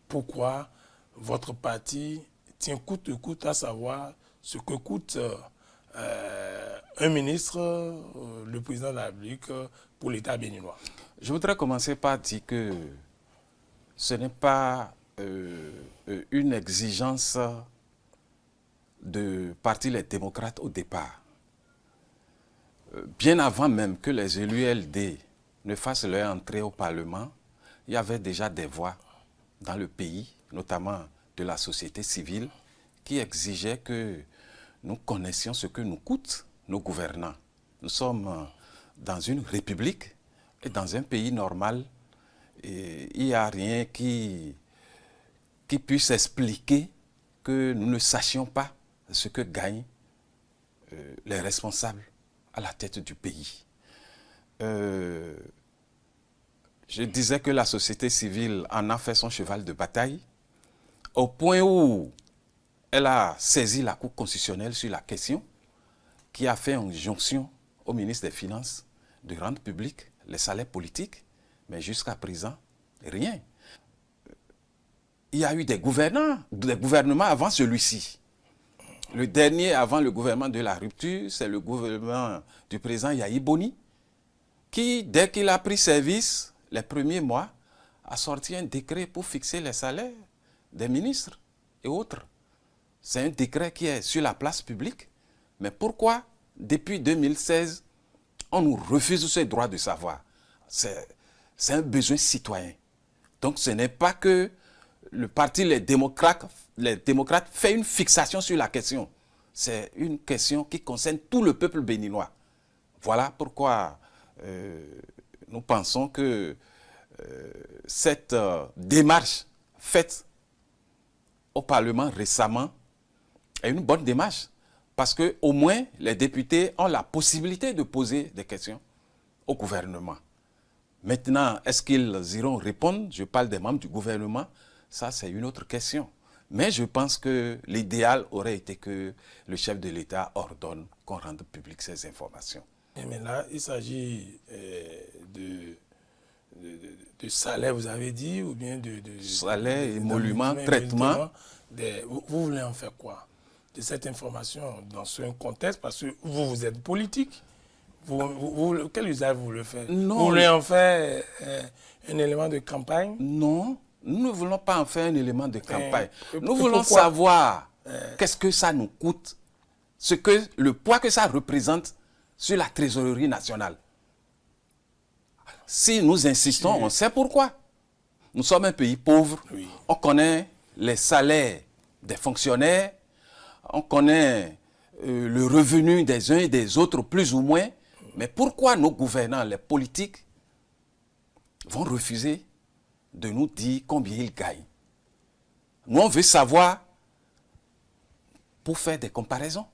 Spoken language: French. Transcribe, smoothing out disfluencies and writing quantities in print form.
pourquoi votre parti tient coûte que coûte à savoir ce que coûte un ministre, le président de la République, pour l'État béninois. Je voudrais commencer par dire que ce n'est pas une exigence de parti les démocrates au départ. Bien avant même que les élus LD ne fassent leur entrée au Parlement, il y avait déjà des voix dans le pays, notamment de la société civile, qui exigeaient que nous connaissions ce que nous coûtent nos gouvernants. Nous sommes dans une république et dans un pays normal. Et il n'y a rien qui puisse expliquer que nous ne sachions pas ce que gagnent les responsables à la tête du pays. Je disais que la société civile en a fait son cheval de bataille, au point où elle a saisi la Cour constitutionnelle sur la question, qui a fait injonction au ministre des Finances de rendre public les salaires politiques, mais jusqu'à présent, rien. Il y a eu des gouvernements avant celui-ci. Le dernier avant le gouvernement de la rupture, c'est le gouvernement du président Yahi Boni, qui, dès qu'il a pris service, les premiers mois, a sorti un décret pour fixer les salaires des ministres et autres. C'est un décret qui est sur la place publique. Mais pourquoi, depuis 2016, on nous refuse ce droit de savoir? C'est un besoin citoyen. Donc ce n'est pas que le parti les démocrates fait une fixation sur la question. C'est une question qui concerne tout le peuple béninois. Voilà pourquoi nous pensons que cette démarche faite au Parlement récemment est une bonne démarche. Parce qu'au moins, les députés ont la possibilité de poser des questions au gouvernement. Maintenant, est-ce qu'ils iront répondre? Je parle des membres du gouvernement. Ça, c'est une autre question. Mais je pense que l'idéal aurait été que le chef de l'État ordonne qu'on rende public ces informations. Mais là, il s'agit de salaire, vous avez dit, ou bien de salaire, émolument, traitement. Vous voulez en faire quoi de cette information dans ce contexte? Parce que vous êtes politique. Quel usage vous voulez faire? Non. Vous voulez en faire un élément de campagne? Non, nous ne voulons pas en faire un élément de campagne. Nous voulons savoir qu'est-ce que ça nous coûte, le poids que ça représente sur la trésorerie nationale. Si nous insistons, on sait pourquoi. Nous sommes un pays pauvre, oui. On connaît les salaires des fonctionnaires, on connaît le revenu des uns et des autres plus ou moins, mais pourquoi nos gouvernants, les politiques, vont refuser de nous dire combien ils gagnent? Nous, on veut savoir pour faire des comparaisons.